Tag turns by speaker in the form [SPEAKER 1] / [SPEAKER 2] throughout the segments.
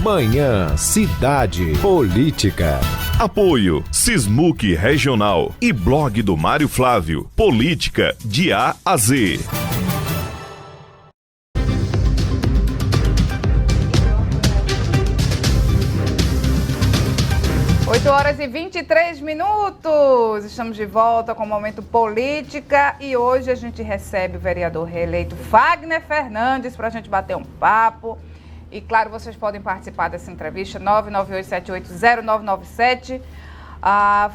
[SPEAKER 1] Manhã Cidade Política.
[SPEAKER 2] Apoio Sismuc Regional e blog do Mário Flávio. Política de A a Z.
[SPEAKER 3] 8h23. Estamos de volta com o Momento Política e hoje a gente recebe o vereador reeleito Fagner Fernandes para a gente bater um papo. E claro, vocês podem participar dessa entrevista, 998780997.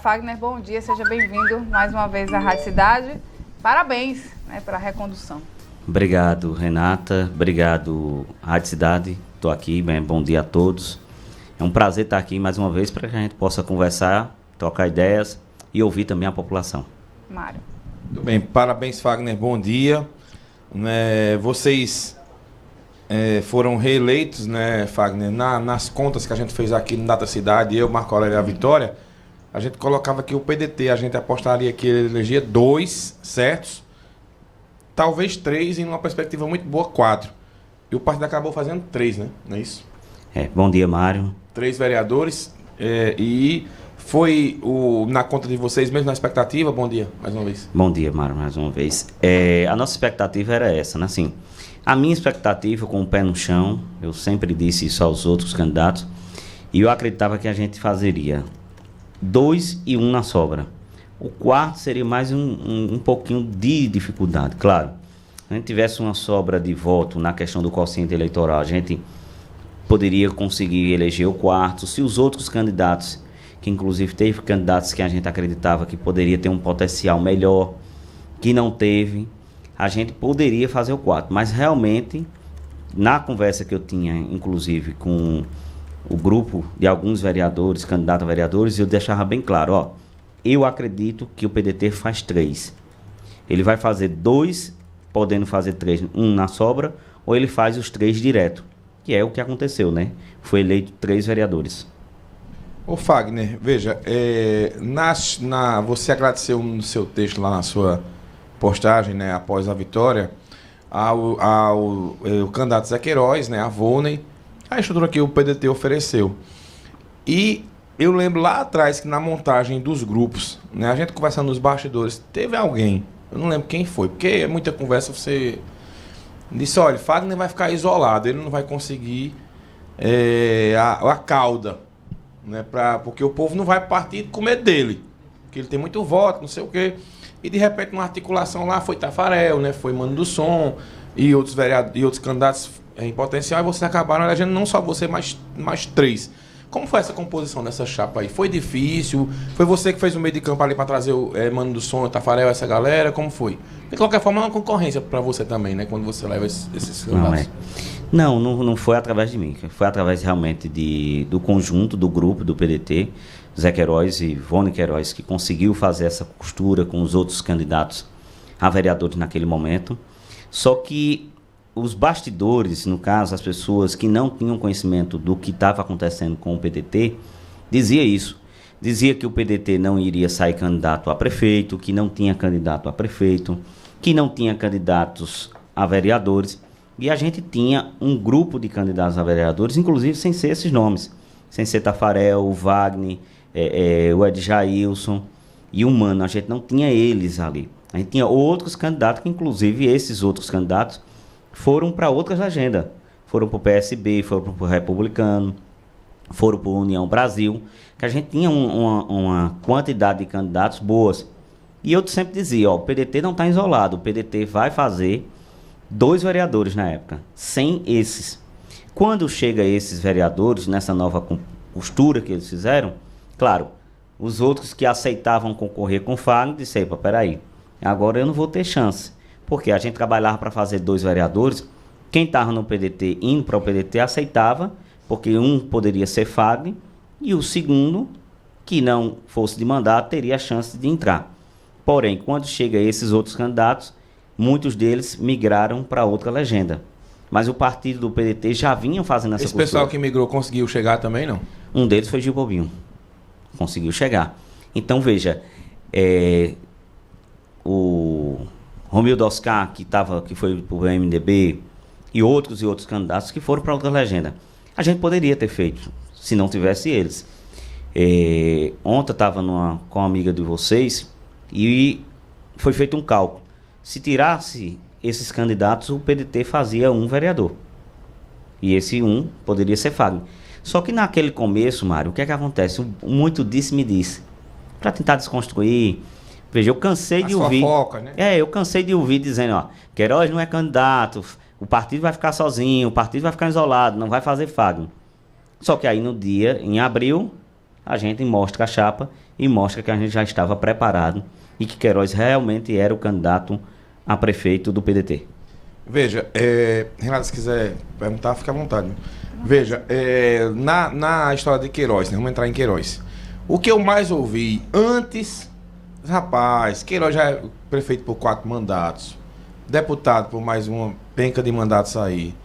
[SPEAKER 3] Fagner, bom dia, seja bem-vindo mais uma vez à Rádio Cidade. Parabéns, né, pela recondução.
[SPEAKER 4] Obrigado, Renata. Obrigado, Rádio Cidade. Estou aqui, bom dia a todos. É um prazer estar aqui mais uma vez para que a gente possa conversar, trocar ideias e ouvir também a população.
[SPEAKER 3] Mário.
[SPEAKER 5] Muito bem, parabéns, Fagner, bom dia. Vocês foram reeleitos, né, Fagner, nas contas que a gente fez aqui no Data Cidade, eu, Marco Aurélio e a Vitória, a gente colocava aqui o PDT, a gente apostaria que ele elegia 2 certos, talvez 3 e numa perspectiva muito boa, 4. E o partido acabou fazendo 3, né? Não é isso?
[SPEAKER 4] Bom dia, Mário.
[SPEAKER 5] 3 vereadores e foi na conta de vocês mesmo, na expectativa? Bom dia, mais uma vez.
[SPEAKER 4] Bom dia, Mário, mais uma vez. A nossa expectativa era essa, né? Assim, a minha expectativa, com o pé no chão, eu sempre disse isso aos outros candidatos, e eu acreditava que a gente fazeria 2 e 1 na sobra. O quarto seria mais um pouquinho de dificuldade, claro. Se a gente tivesse uma sobra de voto na questão do quociente eleitoral, a gente poderia conseguir eleger o quarto. Se os outros candidatos, que inclusive teve candidatos que a gente acreditava que poderia ter um potencial melhor, que não teve, a gente poderia fazer o quarto. Mas realmente, na conversa que eu tinha, inclusive, com o grupo de alguns vereadores, candidatos a vereadores, eu deixava bem claro, eu acredito que o PDT faz 3. Ele vai fazer 2, podendo fazer 3, 1 na sobra, ou ele faz os 3 direto. Que é o que aconteceu, né? Foi eleito 3 vereadores.
[SPEAKER 5] Ô Fagner, veja, você agradeceu no seu texto lá na sua postagem, né, após a vitória, ao candidato Zé Queiroz, né, a Volney, a estrutura que o PDT ofereceu. E eu lembro lá atrás que na montagem dos grupos, né, a gente conversando nos bastidores, teve alguém, eu não lembro quem foi, porque é muita conversa, você disse, olha, Fagner vai ficar isolado, ele não vai conseguir a cauda, né, porque o povo não vai partir com medo dele, porque ele tem muito voto, não sei o quê. E de repente uma articulação lá foi Tafarel, né, foi Mano do Som e outros vereadores e outros candidatos em potencial, e vocês acabaram elegendo não só você, mas 3. Como foi essa composição dessa chapa aí? Foi difícil? Foi você que fez o meio de campo ali para trazer o Mano do Som, o Tafarel, essa galera? Como foi? De qualquer forma, é uma concorrência para você também, né? Quando você leva esses candidatos.
[SPEAKER 4] Não foi através de mim. Foi através realmente do conjunto, do grupo, do PDT, Zé Queiroz e Ivone Queiroz, que conseguiu fazer essa costura com os outros candidatos a vereadores naquele momento. Só que os bastidores, no caso, as pessoas que não tinham conhecimento do que estava acontecendo com o PDT, dizia isso. Dizia que o PDT não iria sair candidato a prefeito, que não tinha candidato a prefeito, que não tinha candidatos a vereadores. E a gente tinha um grupo de candidatos a vereadores, inclusive sem ser esses nomes. Sem ser Tafarel, o Wagner, o Edjailson e o Mano. A gente não tinha eles ali. A gente tinha outros candidatos, que inclusive esses outros candidatos foram para outras legendas. Foram para o PSB, foram para o Republicano, foram para o União Brasil, que a gente tinha uma quantidade de candidatos boas. E eu sempre dizia, o PDT não está isolado, o PDT vai fazer 2 vereadores na época, sem esses. Quando chega esses vereadores, nessa nova costura que eles fizeram, claro, os outros que aceitavam concorrer com o Fagner disseram, peraí, agora eu não vou ter chance. Porque a gente trabalhava para fazer 2 vereadores, quem estava no PDT, indo para o PDT, aceitava, porque um poderia ser Fagner, e o segundo, que não fosse de mandato, teria a chance de entrar. Porém, quando chega esses outros candidatos, muitos deles migraram para outra legenda. Mas o partido do PDT já vinha fazendo essa costura.
[SPEAKER 5] Esse pessoal que migrou conseguiu chegar também, não?
[SPEAKER 4] Um deles foi Gil Bobinho. Conseguiu chegar. Então, veja, o Romildo Oscar, que foi para o MDB, e outros candidatos que foram para outra legenda. A gente poderia ter feito, se não tivesse eles. Ontem eu estava com uma amiga de vocês e foi feito um cálculo. Se tirasse esses candidatos, o PDT fazia um vereador. E esse um poderia ser Fagner. Só que naquele começo, Mário, o que é que acontece? Muito me disse. Para tentar desconstruir. Veja, eu cansei de ouvir.
[SPEAKER 5] Fofoca, né?
[SPEAKER 4] Eu cansei de ouvir dizendo, ó, Queiroz não é candidato, o partido vai ficar sozinho, o partido vai ficar isolado, não vai fazer Fagner. Só que aí no dia, em abril, a gente mostra a chapa e mostra que a gente já estava preparado e que Queiroz realmente era o candidato a prefeito do PDT.
[SPEAKER 5] Veja, Renato, se quiser perguntar, fica à vontade. Veja, na história de Queiroz, né? Vamos entrar em Queiroz. O que eu mais ouvi antes, rapaz, Queiroz já é prefeito por 4 mandatos, deputado por mais uma penca de mandatos aí.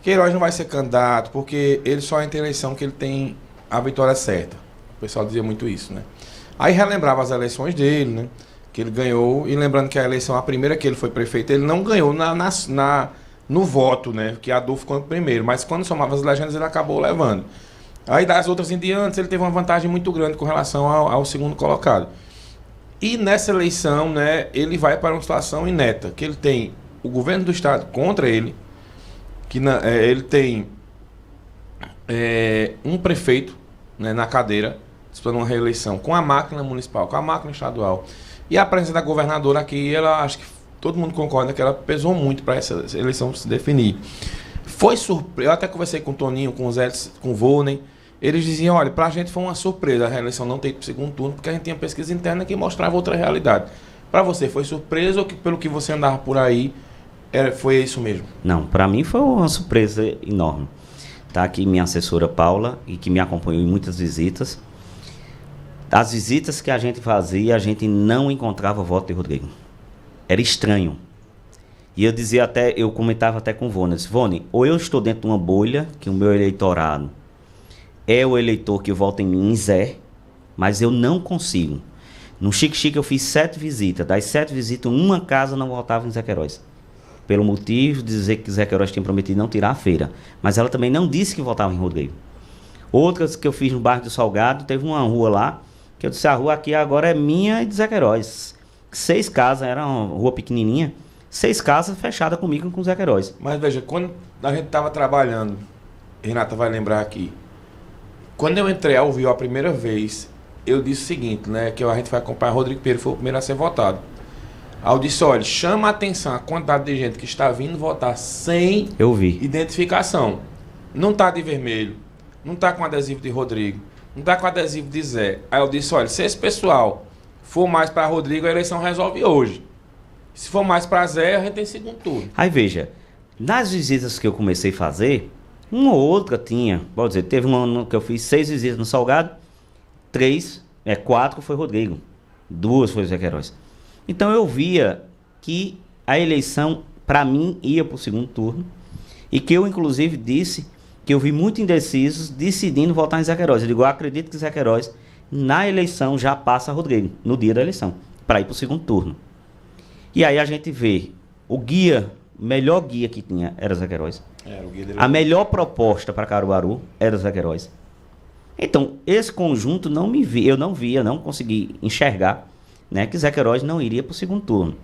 [SPEAKER 5] Queiroz não vai ser candidato porque ele só entra em eleição que ele tem a vitória certa. O pessoal dizia muito isso, né? Aí relembrava as eleições dele, né? Que ele ganhou, e lembrando que a eleição, a primeira que ele foi prefeito, ele não ganhou no voto, né? Que a Adolfo ficou primeiro, mas quando somava as legendas ele acabou levando. Aí das outras em diante ele teve uma vantagem muito grande com relação ao segundo colocado. E nessa eleição, né, ele vai para uma situação ineta, que ele tem o governo do estado contra ele, que ele tem um prefeito, né, na cadeira, disputando uma reeleição com a máquina municipal, com a máquina estadual. E a presença da governadora aqui, ela, acho que todo mundo concorda que ela pesou muito para essa eleição se definir. Foi surpresa, eu até conversei com o Toninho, com o Zé, com o Volney, eles diziam, olha, para a gente foi uma surpresa a reeleição não ter ido para o segundo turno, porque a gente tinha pesquisa interna que mostrava outra realidade. Para você foi surpresa ou que pelo que você andava por aí, foi isso mesmo? Não,
[SPEAKER 4] para mim foi uma surpresa enorme. Tá aqui minha assessora Paula, e que me acompanhou em muitas visitas. As visitas que a gente fazia, a gente não encontrava voto de Rodrigo. Era estranho. E eu comentava até com o Vone, eu disse, Vone, ou eu estou dentro de uma bolha, que o meu eleitorado é o eleitor que vota em mim, em Zé, mas eu não consigo. No Chique-Chique eu fiz 7 visitas, das 7 visitas, uma casa não votava em Zé Queiroz. Pelo motivo de dizer que Zé Queiroz tinha prometido não tirar a feira. Mas ela também não disse que votava em Rodrigo. Outras que eu fiz no bairro do Salgado, teve uma rua lá, que eu disse, a rua aqui agora é minha e de Zé Queiroz. 6 casas, era uma rua pequenininha, 6 casas fechadas comigo com o Zé Queiroz.
[SPEAKER 5] Mas veja, quando a gente estava trabalhando, Renata vai lembrar aqui, quando eu entrei ao vivo a primeira vez, eu disse o seguinte, né, que a gente vai acompanhar Rodrigo Pereira, foi o primeiro a ser votado. Aí eu disse, olha, chama a atenção a quantidade de gente que está vindo votar sem identificação. Não está de vermelho, não está com adesivo de Rodrigo, não está com adesivo de Zé. Aí eu disse, olha, se esse pessoal for mais para Rodrigo, a eleição resolve hoje. Se for mais para Zé, a gente tem segundo turno.
[SPEAKER 4] Aí veja, nas visitas que eu comecei a fazer, uma ou outra tinha, pode dizer, teve uma que eu fiz 6 visitas no Salgado, 4 foi Rodrigo, 2 foi Zé Queiroz. Então eu via que a eleição, para mim, ia para o segundo turno, e que eu, inclusive, disse que eu vi muito indecisos decidindo votar em Zé Queiroz. Eu digo, eu acredito que Zé Queiroz, na eleição, já passa Rodrigo, no dia da eleição, para ir para o segundo turno. E aí a gente vê, o melhor guia que tinha era Zé Queiroz. A melhor proposta para Caruaru era Zé Queiroz. Então, esse conjunto eu não consegui enxergar, né, que Zé Queiroz não iria para o segundo turno.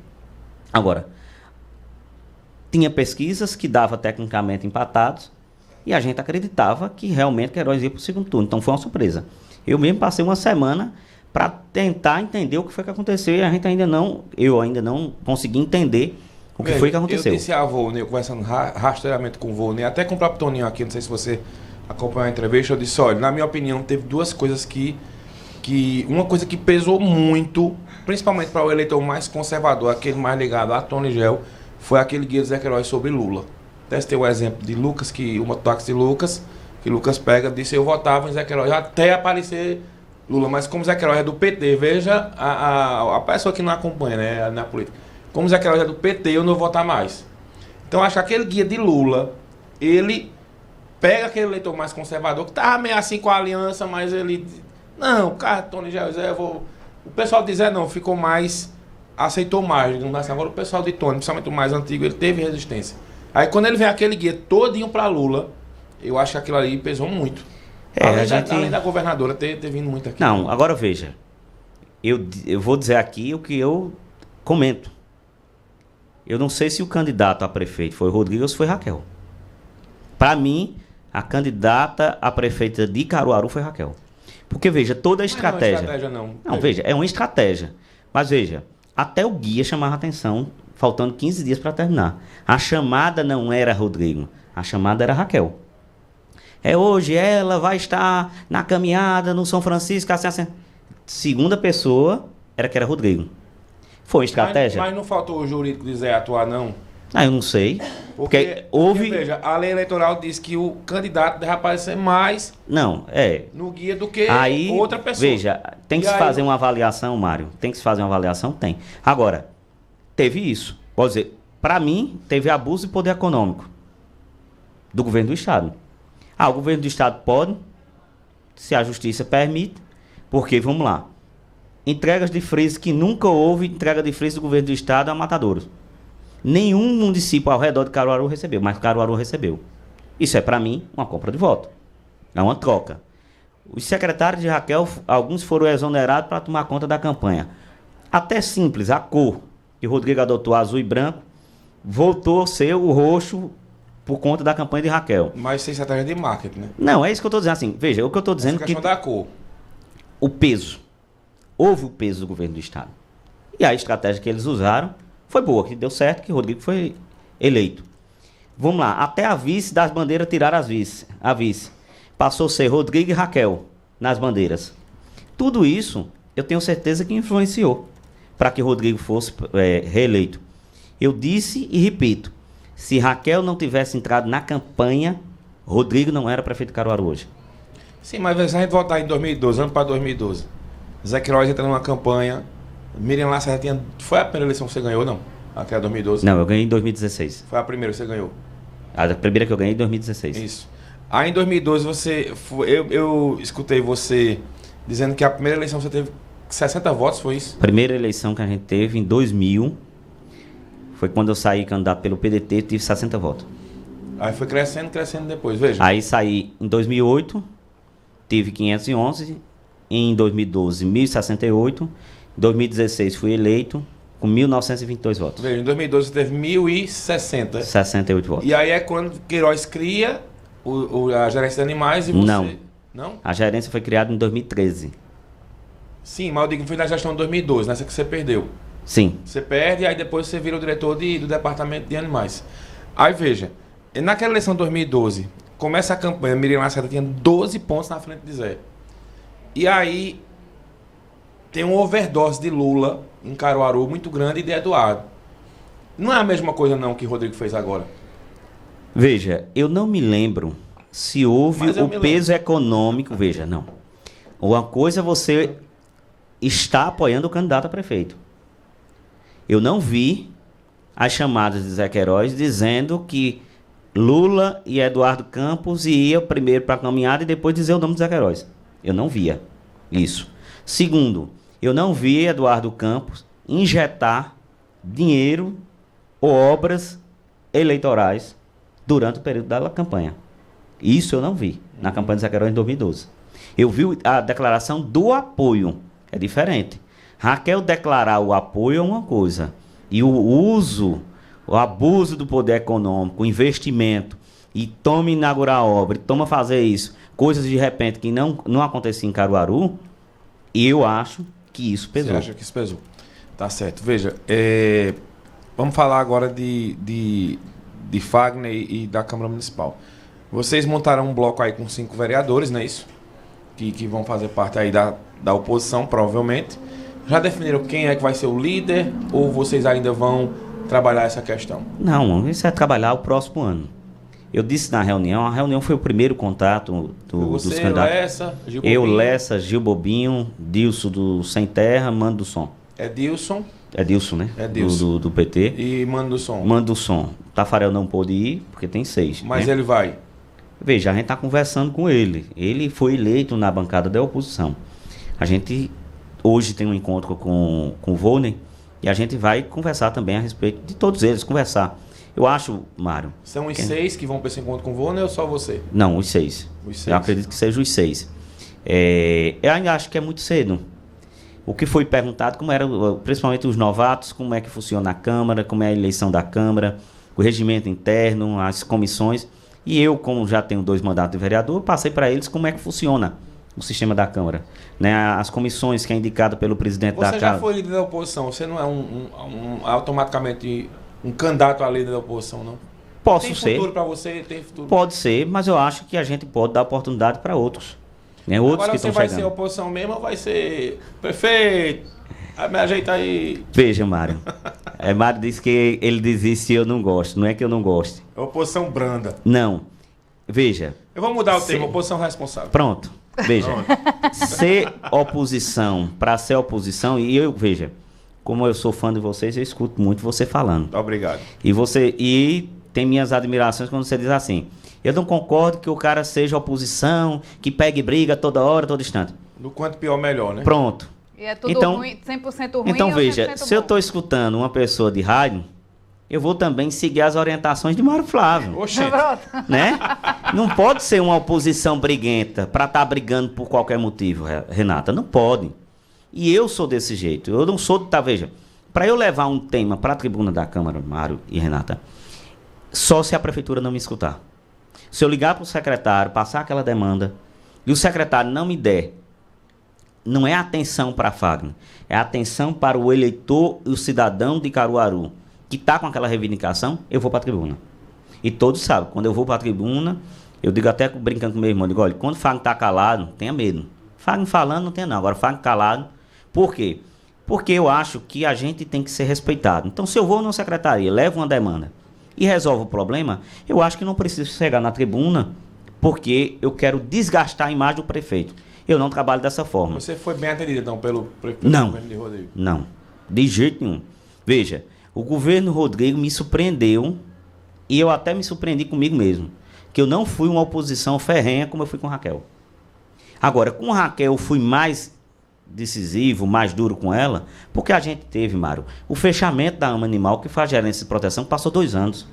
[SPEAKER 4] Agora, tinha pesquisas que davam tecnicamente empatados e a gente acreditava que realmente Queiroz ia para o segundo turno. Então foi uma surpresa. Eu mesmo passei uma semana para tentar entender o que foi que aconteceu e eu ainda não consegui entender o que foi que aconteceu.
[SPEAKER 5] Eu disse a Volney, eu conversando rasteiramente com o Volney, até com o próprio Toninho aqui, não sei se você acompanhou a entrevista, eu disse, olha, na minha opinião, teve 2 coisas uma coisa que pesou muito, principalmente para o eleitor mais conservador, aquele mais ligado a Tony Gel, foi aquele guia de Zé Queiroz sobre Lula. Testei o exemplo de Lucas, o mototáxi de Lucas, que Lucas pega, disse, eu votava em Zé Queiroz até aparecer Lula, mas como Zé Queiroz é do PT, veja a pessoa que não acompanha, né, na política. Como Zé Queiroz é do PT, eu não vou votar mais. Então, acho que aquele guia de Lula, ele pega aquele eleitor mais conservador, que estava meio assim com a aliança, mas ele... Não, o cara, Tony José, o pessoal de Zé não, ficou mais... Aceitou mais, digamos assim. Agora o pessoal de Tony, principalmente o mais antigo, ele teve resistência. Aí quando ele vem aquele guia todinho para Lula, Eu acho que aquilo ali pesou muito. Além da governadora ter vindo muito aqui.
[SPEAKER 4] Não, agora veja. Eu vou dizer aqui o que eu comento. Eu não sei se o candidato a prefeito foi Rodrigo ou se foi Raquel. Para mim, a candidata a prefeita de Caruaru foi Raquel. Porque, veja, toda a estratégia...
[SPEAKER 5] Não é estratégia, não.
[SPEAKER 4] Não, veja, é uma estratégia. Mas, veja, até o guia chamava atenção, faltando 15 dias para terminar. A chamada não era Rodrigo, a chamada era Raquel. Hoje ela vai estar na caminhada no São Francisco, assim. Segunda pessoa era que era Rodrigo. Foi uma estratégia.
[SPEAKER 5] Mas não faltou o jurídico dizer atuar, não?
[SPEAKER 4] Eu não sei. Porque houve...
[SPEAKER 5] veja, a lei eleitoral diz que o candidato deve aparecer mais no guia do que outra pessoa.
[SPEAKER 4] Veja, tem que se fazer uma avaliação, Mário. Tem que se fazer uma avaliação? Tem. Agora, teve isso. Pode dizer, para mim, teve abuso de poder econômico do governo do Estado. O governo do Estado pode, se a justiça permite, porque, vamos lá, entregas de freezer que nunca houve entrega de freezer do governo do Estado a matadouros. Nenhum município ao redor de Caruaru recebeu, mas Caruaru recebeu. Isso é, para mim, uma compra de voto. É uma troca. Os secretários de Raquel, alguns foram exonerados para tomar conta da campanha. Até simples, a cor que o Rodrigo adotou, azul e branco, voltou a ser o roxo por conta da campanha de Raquel.
[SPEAKER 5] Mas sem estratégia de marketing, né?
[SPEAKER 4] Não, é isso que eu estou dizendo assim. Veja, o que eu estou dizendo é que...
[SPEAKER 5] da cor.
[SPEAKER 4] O peso. Houve o peso do governo do Estado. E a estratégia que eles usaram foi boa, que deu certo, que o Rodrigo foi eleito. Vamos lá, até a vice das bandeiras tiraram a vice. Passou a ser Rodrigo e Raquel nas bandeiras. Tudo isso, eu tenho certeza que influenciou para que Rodrigo fosse reeleito. Eu disse e repito, se Raquel não tivesse entrado na campanha, Rodrigo não era prefeito de Caruaru hoje.
[SPEAKER 5] Sim, mas se a gente voltar em 2012, ano para 2012, Zé Queiroz entra numa campanha, Miriam Lacerda foi a primeira eleição que você ganhou, não? Até 2012?
[SPEAKER 4] Não, eu ganhei em 2016.
[SPEAKER 5] Foi a primeira que você ganhou?
[SPEAKER 4] A primeira que eu ganhei em 2016.
[SPEAKER 5] Isso. Aí em 2012 eu escutei você dizendo que a primeira eleição você teve 60 votos, foi isso?
[SPEAKER 4] Primeira eleição que a gente teve em 2000, foi quando eu saí candidato pelo PDT, tive 60 votos.
[SPEAKER 5] Aí foi crescendo depois, veja.
[SPEAKER 4] Aí saí em 2008, tive 511, em 2012 1.068, em 2016 fui eleito com 1.922 votos.
[SPEAKER 5] Veja, em 2012 você teve 1.060.
[SPEAKER 4] 68 votos.
[SPEAKER 5] E aí é quando Queiroz cria a gerência de animais e você... Não?
[SPEAKER 4] A gerência foi criada em 2013.
[SPEAKER 5] Sim, mas eu digo que foi na gestão de 2012, nessa que você perdeu.
[SPEAKER 4] Sim.
[SPEAKER 5] Você perde e aí depois você vira o diretor do departamento de animais. Aí veja, naquela eleição de 2012, começa a campanha, Miriam Lacerda tinha 12 pontos na frente de Zé. E aí tem uma overdose de Lula em Caruaru muito grande e de Eduardo. Não é a mesma coisa não que o Rodrigo fez agora.
[SPEAKER 4] Veja, eu não me lembro se houve o peso econômico. Veja, não. Uma coisa é você está apoiando o candidato a prefeito. Eu não vi as chamadas de Zé Queiroz dizendo que Lula e Eduardo Campos iam primeiro para a caminhada e depois dizer o nome de Zé Queiroz. Eu não via isso. Segundo, eu não vi Eduardo Campos injetar dinheiro ou obras eleitorais durante o período da campanha. Isso eu não vi na campanha de Zé Queiroz em 2012. Eu vi a declaração do apoio. É diferente. Raquel declarar o apoio é uma coisa. E o abuso do poder econômico, o investimento, e toma inaugurar a obra, e toma fazer isso, coisas de repente que não acontecia em Caruaru, eu acho que isso pesou.
[SPEAKER 5] Você acha que isso pesou? Tá certo. Veja, vamos falar agora de Fagner e da Câmara Municipal. Vocês montaram um bloco aí com 5 vereadores, não é isso? Que vão fazer parte aí da oposição, provavelmente. Já definiram quem é que vai ser o líder ou vocês ainda vão trabalhar essa questão?
[SPEAKER 4] Não, isso é trabalhar o próximo ano. Eu disse na reunião, a reunião foi o primeiro contato dos candidatos.
[SPEAKER 5] Lessa, Gil Bobinho.
[SPEAKER 4] Eu, Lessa, Gil Bobinho, Dilson do Sem Terra, Mano do Som.
[SPEAKER 5] É Dilson,
[SPEAKER 4] né?
[SPEAKER 5] É Dilson.
[SPEAKER 4] Do PT.
[SPEAKER 5] E Mano do Som.
[SPEAKER 4] Mano do Som. Tafarel não pôde ir, porque tem 6.
[SPEAKER 5] Mas
[SPEAKER 4] né?
[SPEAKER 5] ele vai.
[SPEAKER 4] Veja, a gente está conversando com ele. Ele foi eleito na bancada da oposição. A gente hoje tem um encontro com o Volney e a gente vai conversar também a respeito de todos eles, conversar. Eu acho, Mário...
[SPEAKER 5] São os 6 que vão para esse encontro com o Vônei ou só você?
[SPEAKER 4] Não, os 6. Eu acredito que sejam os 6. Eu ainda acho que é muito cedo. O que foi perguntado, como era, principalmente os novatos, como é que funciona a Câmara, como é a eleição da Câmara, o regimento interno, as comissões. E eu, como já tenho 2 mandatos de vereador, passei para eles como é que funciona o sistema da Câmara. Né? As comissões que é indicado pelo presidente da Casa.
[SPEAKER 5] Você já foi líder da oposição, você não é automaticamente um candidato a líder da oposição, não?
[SPEAKER 4] Posso ser.
[SPEAKER 5] Tem futuro para você? Tem futuro?
[SPEAKER 4] Pode ser, mas eu acho que a gente pode dar oportunidade para outros. Né? Outros
[SPEAKER 5] Agora
[SPEAKER 4] que
[SPEAKER 5] você
[SPEAKER 4] estão
[SPEAKER 5] vai
[SPEAKER 4] chegando.
[SPEAKER 5] ser oposição mesmo ou vai ser prefeito? Me ajeita aí.
[SPEAKER 4] Veja, Mário. Mário disse que ele desiste e eu não gosto. Não é que eu não goste.
[SPEAKER 5] Oposição branda.
[SPEAKER 4] Não. Veja.
[SPEAKER 5] Eu vou mudar o termo, oposição responsável.
[SPEAKER 4] Pronto. Veja. Ser oposição, para ser oposição, e eu, veja, como eu sou fã de vocês, eu escuto muito você falando.
[SPEAKER 5] Obrigado.
[SPEAKER 4] E tem minhas admirações quando você diz assim: eu não concordo que o cara seja oposição, que pegue briga toda hora, todo instante.
[SPEAKER 5] No quanto pior, melhor, né?
[SPEAKER 4] Pronto.
[SPEAKER 3] E é tudo ruim, 100% ruim
[SPEAKER 4] Então,
[SPEAKER 3] ou
[SPEAKER 4] veja,
[SPEAKER 3] 100%
[SPEAKER 4] se eu
[SPEAKER 3] bom?
[SPEAKER 4] estou escutando uma pessoa de rádio, eu vou também seguir as orientações de Mário Flávio.
[SPEAKER 5] Oxente.
[SPEAKER 3] Pronto.
[SPEAKER 4] Né? Não pode ser uma oposição briguenta para estar brigando por qualquer motivo, Renata. Não pode. E eu sou desse jeito. Eu não sou... Veja, para eu levar um tema para a tribuna da Câmara, Mário e Renata, só se a prefeitura não me escutar. Se eu ligar para o secretário, passar aquela demanda, e o secretário não me der, não é atenção para a Fagner, é atenção para o eleitor e o cidadão de Caruaru, que está com aquela reivindicação, eu vou para a tribuna. E todos sabem, quando eu vou para a tribuna, eu digo até brincando com meu irmão, digo, olha, quando o Fagner está calado, tenha medo. Fagner falando, não tenha não. Agora, Fagner calado, por quê? Porque eu acho que a gente tem que ser respeitado. Então, se eu vou na secretaria, levo uma demanda e resolvo o problema, eu acho que não preciso chegar na tribuna, porque eu quero desgastar a imagem do prefeito. Eu não trabalho dessa forma.
[SPEAKER 5] Você foi bem atendido, então, pelo prefeito
[SPEAKER 4] Não,
[SPEAKER 5] governo de Rodrigo?
[SPEAKER 4] não, de jeito nenhum. Veja, o governo Rodrigo me surpreendeu, e eu até me surpreendi comigo mesmo, que eu não fui uma oposição ferrenha como eu fui com Raquel. Agora, com Raquel eu fui mais decisivo, mais duro com ela, porque a gente teve, Mário, o fechamento da AMA Animal, que foi a gerência de proteção, que passou 2 anos,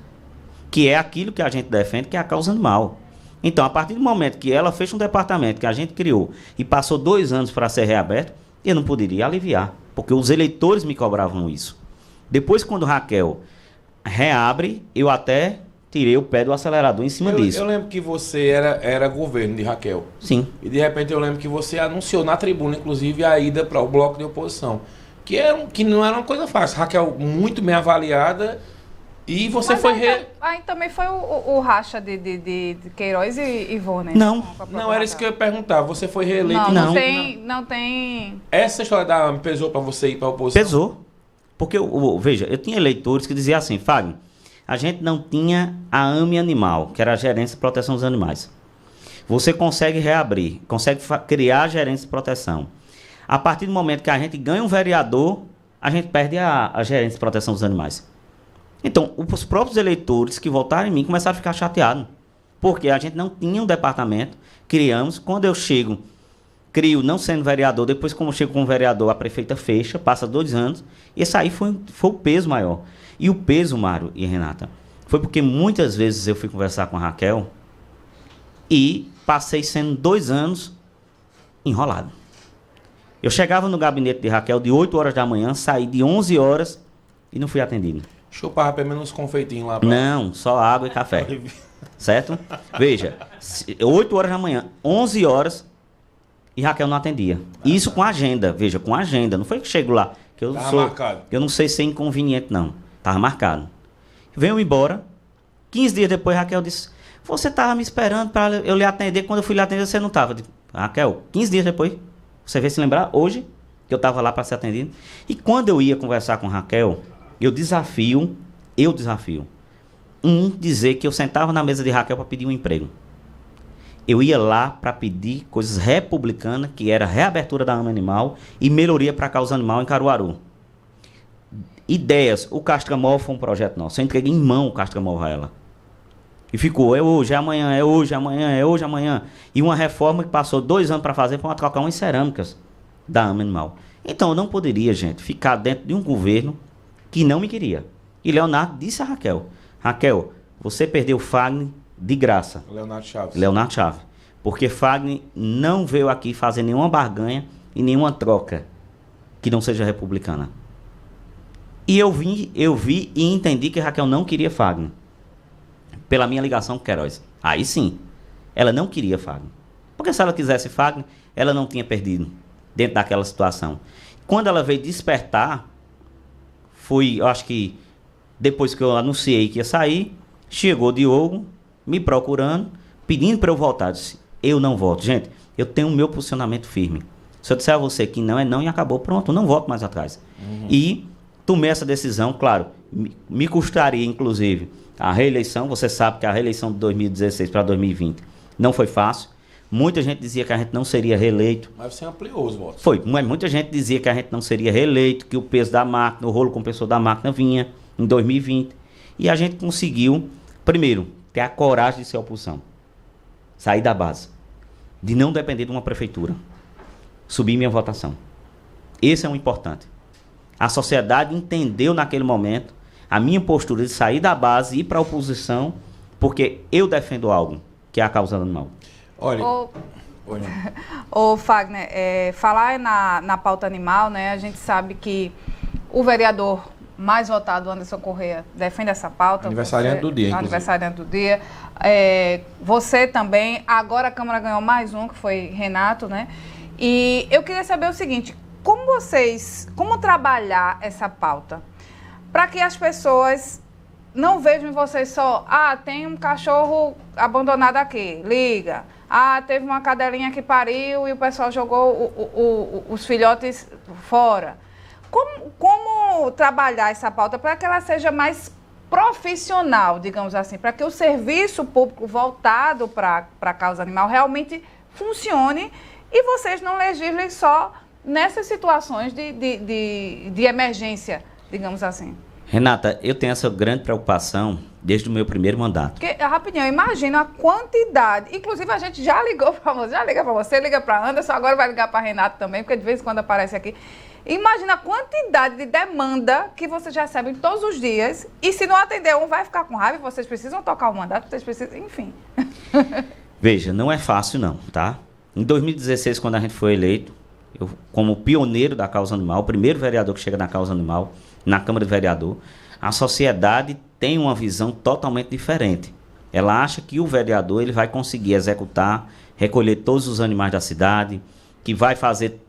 [SPEAKER 4] que é aquilo que a gente defende, que é a causa animal. Então, a partir do momento que ela fecha um departamento que a gente criou e passou 2 anos para ser reaberto, eu não poderia aliviar, porque os eleitores me cobravam isso. Depois, quando Raquel reabre, eu até tirei o pé do acelerador em cima disso.
[SPEAKER 5] Eu lembro que você era governo de Raquel.
[SPEAKER 4] Sim.
[SPEAKER 5] E de repente eu lembro que você anunciou na tribuna, inclusive, a ida para o bloco de oposição. Que não era uma coisa fácil. Raquel muito bem avaliada e você
[SPEAKER 3] Mas
[SPEAKER 5] foi...
[SPEAKER 3] aí também foi o racha de Queiroz e Vônei.
[SPEAKER 4] Não.
[SPEAKER 5] Não, era isso que eu ia perguntar. Você foi reeleito.
[SPEAKER 3] Não,
[SPEAKER 4] Não.
[SPEAKER 3] não tem...
[SPEAKER 5] Essa história da AMA pesou para você ir para a oposição?
[SPEAKER 4] Pesou. Porque, veja, eu tinha eleitores que diziam assim, Fagner, a gente não tinha a AME Animal, que era a Gerência de Proteção dos Animais. Você consegue reabrir, consegue criar a Gerência de Proteção. A partir do momento que a gente ganha um vereador, a gente perde a Gerência de Proteção dos Animais. Então, os próprios eleitores que votaram em mim começaram a ficar chateados. Porque a gente não tinha um departamento, criamos, quando eu chego, crio não sendo vereador, depois como eu chego como vereador, a prefeita fecha, passa 2 anos, e esse aí foi o peso maior. E o peso, Mário e Renata, foi porque muitas vezes eu fui conversar com a Raquel e passei sendo 2 anos enrolado. Eu chegava no gabinete de Raquel de 8 horas da manhã, saí de 11 horas e não fui atendido.
[SPEAKER 5] Chupava pelo menos uns confeitinhos lá.
[SPEAKER 4] Não, só água e café. Certo? Veja, 8 horas da manhã, 11 horas e Raquel não atendia. Isso com agenda, veja, com agenda. Não foi que chego lá, que eu
[SPEAKER 5] Marcado.
[SPEAKER 4] Eu não sei se é inconveniente, não. Tava marcado. Venho embora. 15 dias depois, Raquel disse: você tava me esperando para eu lhe atender. Quando eu fui lhe atender, você não tava. Raquel, 15 dias depois, você veio se lembrar hoje que eu tava lá para ser atendido. E quando eu ia conversar com Raquel, eu desafio, dizer que eu sentava na mesa de Raquel para pedir um emprego. Eu ia lá para pedir coisas republicanas, que era reabertura da AMA Animal e melhoria para a causa animal em Caruaru. Ideias. O Castramol foi um projeto nosso. Eu entreguei em mão o Castramol a ela. E ficou, é hoje, é amanhã, é hoje, amanhã, é hoje, amanhã. E uma reforma que passou 2 anos para fazer foi uma trocar umas cerâmicas da AMA Animal. Então eu não poderia, gente, ficar dentro de um governo que não me queria. E Leonardo disse a Raquel: Raquel, você perdeu Fagner de graça.
[SPEAKER 5] Leonardo
[SPEAKER 4] Chaves. Porque Fagner não veio aqui fazer nenhuma barganha e nenhuma troca que não seja republicana. E eu vi e entendi que Raquel não queria Fagner. Pela minha ligação com Queiroz. Aí sim, ela não queria Fagner. Porque se ela quisesse Fagner, ela não tinha perdido dentro daquela situação. Quando ela veio despertar, eu acho que depois que eu anunciei que ia sair, chegou Diogo me procurando, pedindo para eu voltar. Eu disse, eu não volto. Gente, eu tenho o meu posicionamento firme. Se eu disser a você que não é não e acabou, pronto, eu não volto mais atrás. E tomei essa decisão, claro, me custaria, inclusive, a reeleição. Você sabe que a reeleição de 2016 para 2020 não foi fácil. Muita gente dizia que a gente não seria reeleito.
[SPEAKER 5] Mas você ampliou os votos.
[SPEAKER 4] Foi, mas muita gente dizia que a gente não seria reeleito, que o peso da máquina, o rolo compressor da máquina vinha em 2020. E a gente conseguiu, primeiro, ter a coragem de ser oposição. Sair da base. De não depender de uma prefeitura. Subir minha votação. Esse é o importante. A sociedade entendeu naquele momento a minha postura de sair da base e ir para a oposição, porque eu defendo algo, que é a causa animal.
[SPEAKER 5] Olha...
[SPEAKER 3] Ô Fagner, falar na pauta animal, né? A gente sabe que o vereador mais votado, Anderson Correia, defende essa pauta.
[SPEAKER 5] Aniversariante do dia, inclusive.
[SPEAKER 3] Aniversariante do dia. Você também, agora a Câmara ganhou mais um, que foi Renato, né? E eu queria saber o seguinte, como trabalhar essa pauta? Para que as pessoas não vejam em vocês só, tem um cachorro abandonado aqui, liga. Teve uma cadelinha que pariu e o pessoal jogou os filhotes fora. Como trabalhar essa pauta para que ela seja mais profissional, digamos assim, para que o serviço público voltado para a causa animal realmente funcione e vocês não legislem só nessas situações de emergência, digamos assim?
[SPEAKER 4] Renata, eu tenho essa grande preocupação desde o meu primeiro mandato.
[SPEAKER 3] Porque, rapidinho, eu imagino a quantidade. Inclusive, a gente já ligou para você, liga para Anderson, agora vai ligar para Renato também, porque de vez em quando aparece aqui. Imagina a quantidade de demanda que vocês recebem todos os dias. E se não atender um, vai ficar com raiva. Vocês precisam tocar o mandato, vocês precisam, enfim.
[SPEAKER 4] Veja, não é fácil não, tá? Em 2016, quando a gente foi eleito, eu, como pioneiro da causa animal, o primeiro vereador que chega na causa animal, na Câmara de Vereador, a sociedade tem uma visão totalmente diferente. Ela acha que o vereador ele vai conseguir executar, recolher todos os animais da cidade, que vai fazer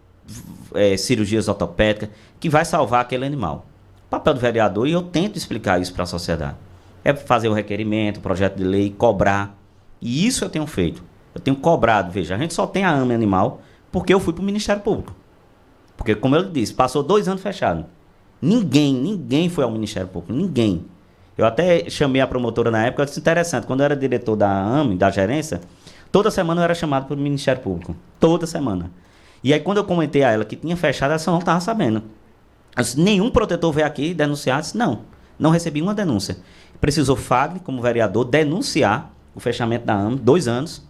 [SPEAKER 4] cirurgias ortopédicas, que vai salvar aquele animal. O papel do vereador, e eu tento explicar isso para a sociedade, é fazer o requerimento, o projeto de lei, cobrar. E isso eu tenho feito. Eu tenho cobrado. Veja, a gente só tem a AME Animal porque eu fui para o Ministério Público. Porque, como eu disse, passou 2 anos fechado. Ninguém foi ao Ministério Público. Ninguém. Eu até chamei a promotora na época, eu disse, interessante, quando eu era diretor da AME, da gerência, toda semana eu era chamado para o Ministério Público. Toda semana. E aí, quando eu comentei a ela que tinha fechado, ela só não estava sabendo. Eu disse, nenhum protetor veio aqui denunciar. Eu disse, não recebi uma denúncia. Precisou Fagner, como vereador, denunciar o fechamento da AME, 2 anos,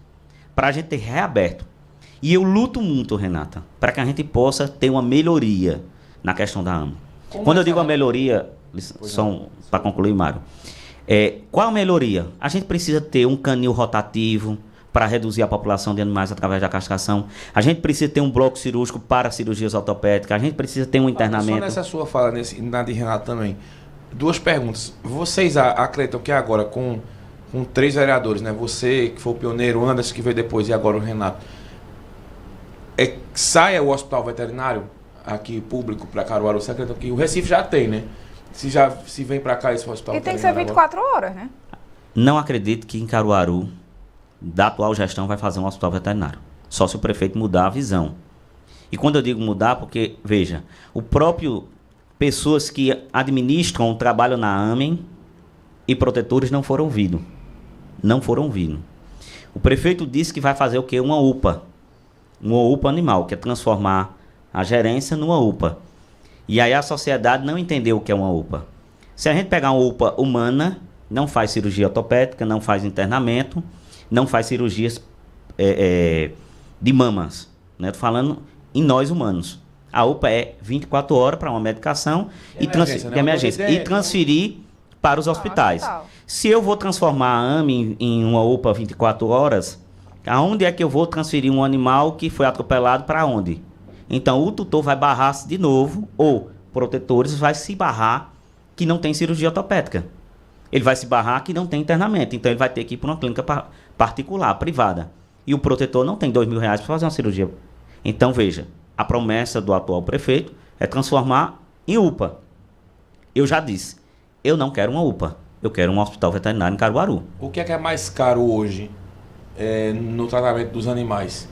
[SPEAKER 4] para a gente ter reaberto. E eu luto muito, Renata, para que a gente possa ter uma melhoria na questão da AME. Quando eu digo a melhoria, só para concluir, Mário, qual a melhoria? A gente precisa ter um canil rotativo para reduzir a população de animais através da castração. A gente precisa ter um bloco cirúrgico para cirurgias ortopédicas. A gente precisa ter um internamento.
[SPEAKER 5] Só nessa sua fala, na de Renato também, 2 perguntas. Vocês acreditam que agora, com 3 vereadores, né? Você, que foi o pioneiro, o Anderson, que veio depois, e agora o Renato, saia o hospital veterinário aqui público para Caruaru? Você acredita que o Recife já tem, né? Se vem para cá esse hospital
[SPEAKER 3] veterinário. E tem que ser 24 horas, né?
[SPEAKER 4] Não acredito que em Caruaru, da atual gestão, vai fazer um hospital veterinário. Só se o prefeito mudar a visão. E quando eu digo mudar, porque, veja, o próprio pessoas que administram o trabalho na AME e protetores não foram ouvidos. Não foram ouvidos. O prefeito disse que vai fazer o quê? Uma UPA. Uma UPA animal, que é transformar a gerência numa UPA. E aí a sociedade não entendeu o que é uma UPA. Se a gente pegar uma UPA humana, não faz cirurgia ortopédica, não faz internamento, não faz cirurgias de mamas. Né? Tô falando em nós humanos. A UPA é 24 horas para uma medicação de emergência, e transferir para os hospitais. Se eu vou transformar a AME em uma UPA 24 horas, aonde é que eu vou transferir um animal que foi atropelado para onde? Então, o tutor vai barrar de novo, ou protetores vai se barrar que não tem cirurgia ortopédica. Ele vai se barrar que não tem internamento. Então, ele vai ter que ir para uma clínica particular, privada. E o protetor não tem R$2.000 para fazer uma cirurgia. Então, veja, a promessa do atual prefeito é transformar em UPA. Eu já disse, eu não quero uma UPA. Eu quero um hospital veterinário em Caruaru.
[SPEAKER 5] O que é mais caro hoje no tratamento dos animais?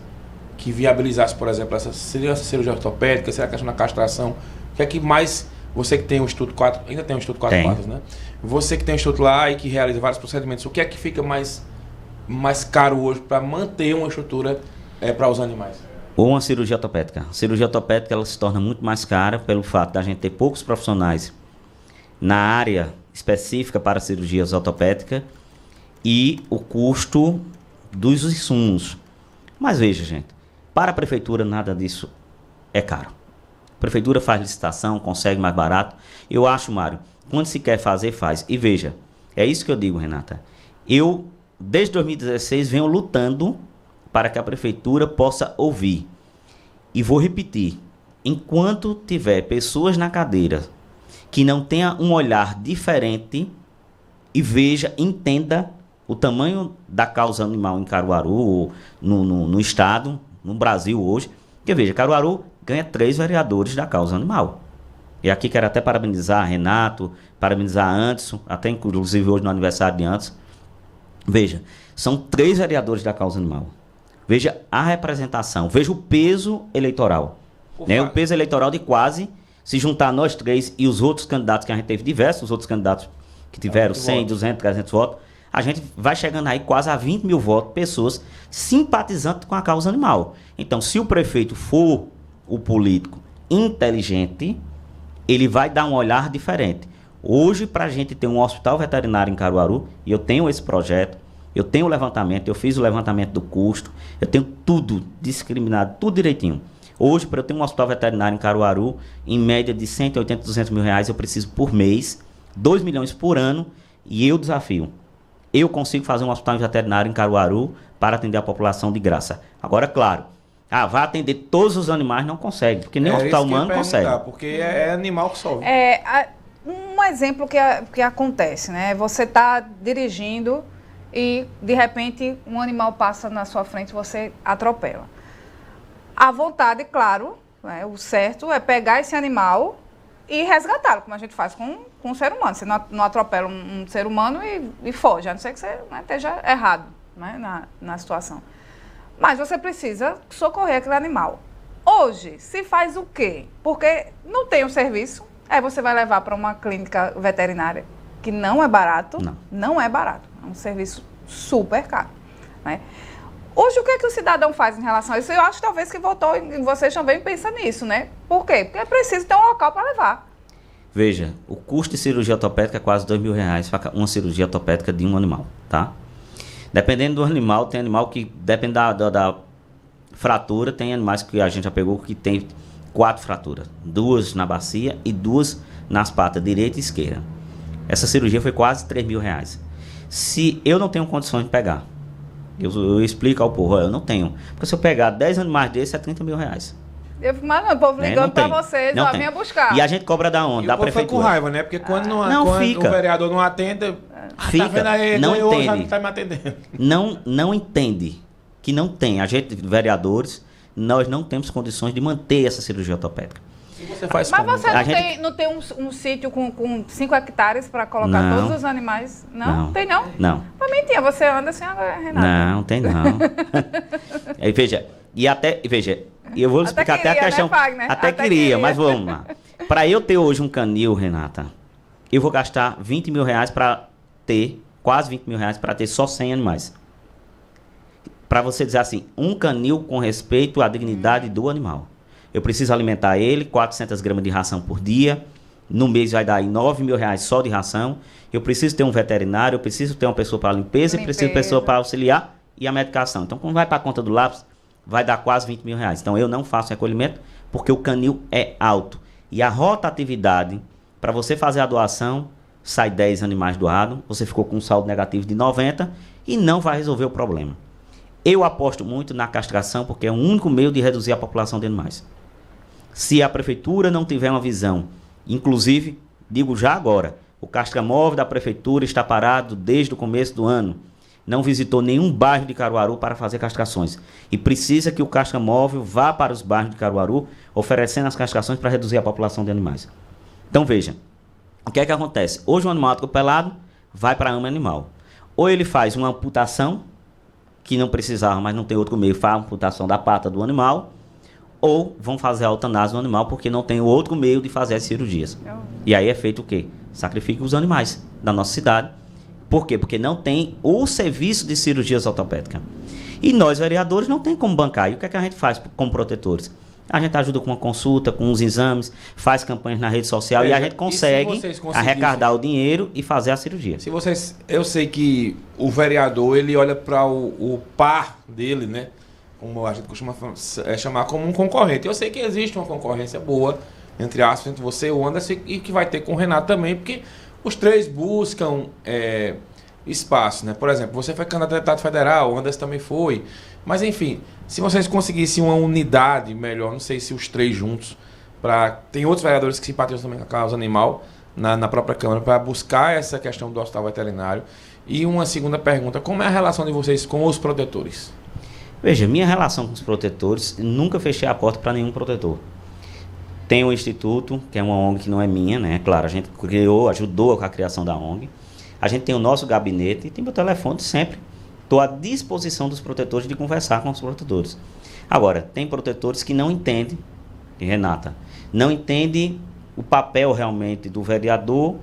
[SPEAKER 5] Que viabilizasse, por exemplo, seria essa cirurgia ortopédica, seria a questão da castração? O que é que mais... Você que tem um Instituto 4... Ainda tem um Instituto 4 Patas, né? Você que tem um instituto lá e que realiza vários procedimentos, o que é que fica mais caro hoje para manter uma estrutura para os animais?
[SPEAKER 4] Ou uma cirurgia ortopédica. A cirurgia ortopédica ela se torna muito mais cara pelo fato da gente ter poucos profissionais na área específica para cirurgias ortopédicas e o custo dos insumos. Mas veja, gente, para a prefeitura nada disso é caro. A prefeitura faz licitação, consegue mais barato. Eu acho, Mário, quando se quer fazer, faz. E veja, é isso que eu digo, Renata. Eu, desde 2016, venho lutando para que a prefeitura possa ouvir. E vou repetir, enquanto tiver pessoas na cadeira que não tenha um olhar diferente e veja, entenda o tamanho da causa animal em Caruaru, no estado, no Brasil hoje. Porque veja, Caruaru ganha 3 vereadores da causa animal. E aqui quero até parabenizar Renato, parabenizar Anderson, até inclusive hoje no aniversário de Anderson. Veja, são 3 vereadores da causa animal. Veja a representação, veja o peso eleitoral. Né? O peso eleitoral de quase, se juntar nós 3 e os outros candidatos, que a gente teve diversos outros candidatos que tiveram 100, 200, 300 votos, a gente vai chegando aí quase a 20 mil votos, pessoas simpatizantes com a causa animal. Então, se o prefeito for o político inteligente, ele vai dar um olhar diferente. Hoje, para a gente ter um hospital veterinário em Caruaru, e eu tenho esse projeto, eu tenho o levantamento, eu fiz o levantamento do custo, eu tenho tudo discriminado, tudo direitinho. Hoje, para eu ter um hospital veterinário em Caruaru, em média de 180, 200 mil reais, eu preciso por mês, 2 milhões por ano, e eu desafio. Eu consigo fazer um hospital veterinário em Caruaru para atender a população de graça. Agora, claro, vai atender todos os animais, não consegue, porque nem o hospital humano consegue.
[SPEAKER 5] Porque é animal que sofre.
[SPEAKER 3] Um exemplo que acontece, né? Você está dirigindo e, de repente, um animal passa na sua frente e você atropela. A vontade, claro, né, o certo é pegar esse animal e resgatá-lo, como a gente faz com um ser humano. Você não atropela um ser humano e foge, a não ser que você esteja errado, né, na situação. Mas você precisa socorrer aquele animal. Hoje, se faz o quê? Porque não tem o serviço, você vai levar para uma clínica veterinária, que não é barato. Não é barato. É um serviço super caro, né? Hoje, o que é que o cidadão faz em relação a isso? Eu acho, talvez, que votou em vocês também pensa nisso, né? Por quê? Porque é preciso ter um local para levar.
[SPEAKER 4] Veja, o custo de cirurgia ortopédica é quase R$2.000 para uma cirurgia ortopédica de um animal, tá? Dependendo do animal, tem animal que, depende da fratura, tem animais que a gente já pegou que tem 4 fraturas. 2 na bacia e 2 nas patas, direita e esquerda. Essa cirurgia foi quase R$3.000. Se eu não tenho condições de pegar, eu explico ao povo, eu não tenho. Porque se eu pegar 10 animais desses, é R$30.000.
[SPEAKER 3] Eu fico, mas o povo ligando para vocês, venha buscar.
[SPEAKER 4] E a gente cobra da onde?
[SPEAKER 5] E
[SPEAKER 4] da
[SPEAKER 5] o povo
[SPEAKER 4] prefeitura.
[SPEAKER 5] fica com raiva, né? Porque quando
[SPEAKER 4] fica.
[SPEAKER 5] O vereador não atende,
[SPEAKER 4] fica,
[SPEAKER 5] tá vendo aí,
[SPEAKER 4] não
[SPEAKER 5] entende.
[SPEAKER 4] entende.
[SPEAKER 5] Não tá me atendendo.
[SPEAKER 4] Não entende que não tem. A gente, vereadores, nós não temos condições de manter essa cirurgia ortopédica.
[SPEAKER 5] E você faz
[SPEAKER 3] Mas
[SPEAKER 5] como?
[SPEAKER 3] você não tem um sítio com 5 hectares para colocar todos os animais? Não? Tem não?
[SPEAKER 4] Não.
[SPEAKER 3] Pra mim tinha, você anda assim agora, Renata.
[SPEAKER 4] Não, tem não. Aí, veja, eu vou explicar até a questão.
[SPEAKER 3] Né, Fagner?
[SPEAKER 4] Até queria, mas vamos lá. Para eu ter hoje um canil, Renata, eu vou gastar R$20.000 para ter, quase R$20.000 para ter só 100 animais. Para você dizer assim, um canil com respeito à dignidade do animal. Eu preciso alimentar ele, 400 gramas de ração por dia. No mês vai dar aí R$9.000 só de ração. Eu preciso ter um veterinário, eu preciso ter uma pessoa para limpeza e preciso de uma pessoa para auxiliar e a medicação. Então, quando vai para a conta do lápis, vai dar quase R$20.000. Então, eu não faço recolhimento porque o canil é alto. E a rotatividade, para você fazer a doação, sai 10 animais doados, você ficou com um saldo negativo de 90 e não vai resolver o problema. Eu aposto muito na castração porque é o único meio de reduzir a população de animais. Se a prefeitura não tiver uma visão, inclusive, digo já agora, o castramóvel da prefeitura está parado desde o começo do ano. Não visitou nenhum bairro de Caruaru para fazer castrações. E precisa que o castramóvel vá para os bairros de Caruaru oferecendo as castrações para reduzir a população de animais. Então veja, o que é que acontece? Hoje um animal atropelado vai para a ama animal. Ou ele faz uma amputação, que não precisava, mas não tem outro meio, faz a amputação da pata do animal, ou vão fazer a eutanásia no animal porque não tem outro meio de fazer as cirurgias. E aí é feito o quê? Sacrifica os animais da nossa cidade. Por quê? Porque não tem o serviço de cirurgias ortopédicas. E nós, vereadores, não tem como bancar. E o que é que a gente faz como protetores? A gente ajuda com uma consulta, com os exames, faz campanhas na rede social e a gente consegue arrecadar o dinheiro e fazer a cirurgia.
[SPEAKER 5] Se vocês, eu sei que o vereador, ele olha para o par dele, né? Como a gente costuma chamar como um concorrente. Eu sei que existe uma concorrência boa, entre aspas, entre você e o Anderson, e que vai ter com o Renato também, porque os três buscam espaço, né? Por exemplo, você foi candidato a deputado federal, o Anderson também foi. Mas, enfim, se vocês conseguissem uma unidade melhor, não sei se os três juntos, tem outros vereadores que simpatizam também com a causa animal na própria Câmara, para buscar essa questão do hospital veterinário. E uma segunda pergunta, como é a relação de vocês com os protetores?
[SPEAKER 4] Veja, minha relação com os protetores, nunca fechei a porta para nenhum protetor. Tem o Instituto, que é uma ONG que não é minha, né? Claro, a gente ajudou com a criação da ONG. A gente tem o nosso gabinete e tem meu telefone sempre. Estou à disposição dos protetores de conversar com os protetores. Agora, tem protetores que não entendem, Renata, não entendem o papel realmente do vereador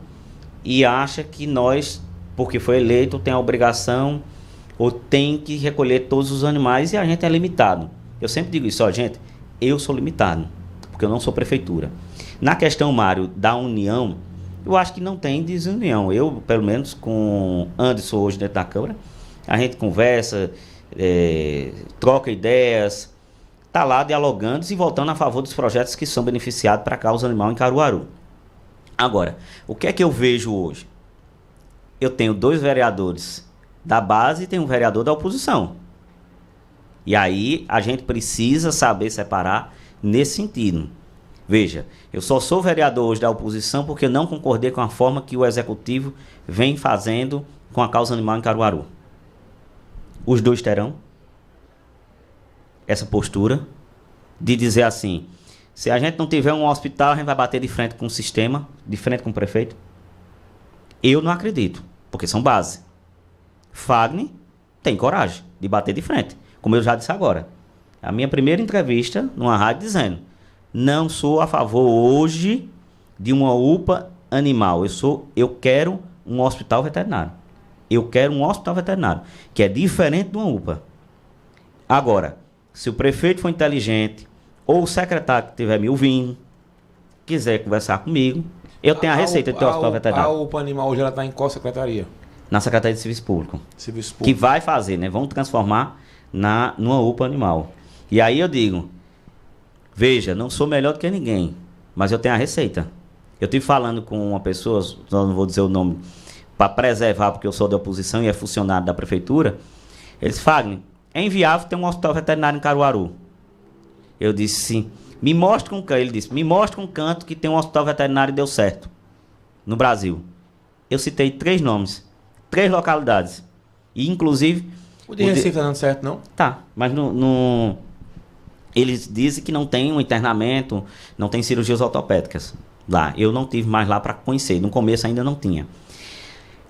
[SPEAKER 4] e acha que nós, porque foi eleito, tem a obrigação ou tem que recolher todos os animais e a gente é limitado. Eu sempre digo isso, gente, eu sou limitado, porque eu não sou prefeitura. Na questão, Mário, da união, eu acho que não tem desunião. Eu, pelo menos, com Anderson hoje dentro da Câmara, a gente conversa, troca ideias, está lá dialogando e voltando a favor dos projetos que são beneficiados para a causa animal em Caruaru. Agora, o que é que eu vejo hoje? Eu tenho 2 vereadores da base e tenho um vereador da oposição. E aí a gente precisa saber separar nesse sentido. Veja, eu só sou vereador hoje da oposição porque eu não concordei com a forma que o executivo vem fazendo com a causa animal em Caruaru. Os 2 terão essa postura de dizer assim, se a gente não tiver um hospital, a gente vai bater de frente com o sistema, de frente com o prefeito. Eu não acredito, porque são base. Fagner tem coragem de bater de frente, como eu já disse agora. A minha primeira entrevista numa rádio dizendo, não sou a favor hoje de uma UPA animal, eu quero um hospital veterinário. Eu quero um hospital veterinário, que é diferente de uma UPA. Agora, se o prefeito for inteligente, ou o secretário que estiver me ouvindo, quiser conversar comigo, eu tenho a receita de ter um hospital veterinário.
[SPEAKER 5] A UPA animal hoje ela está em qual secretaria?
[SPEAKER 4] Na Secretaria de Serviço Público.
[SPEAKER 5] Serviço Público.
[SPEAKER 4] Que vai fazer, né? Vamos transformar numa UPA animal. E aí eu digo, veja, não sou melhor do que ninguém, mas eu tenho a receita. Eu estive falando com uma pessoa, não vou dizer o nome, para preservar, porque eu sou da oposição e é funcionário da prefeitura. Eles falam, é inviável ter um hospital veterinário em Caruaru. Eu disse sim. Me mostra um canto. Ele disse, me mostra um canto que tem um hospital veterinário e deu certo no Brasil. Eu citei 3 nomes, 3 localidades. E inclusive.
[SPEAKER 5] O de Recife está dando certo, não?
[SPEAKER 4] Tá, mas eles dizem que não tem um internamento, não tem cirurgias ortopédicas lá. Eu não tive mais lá para conhecer. No começo ainda não tinha.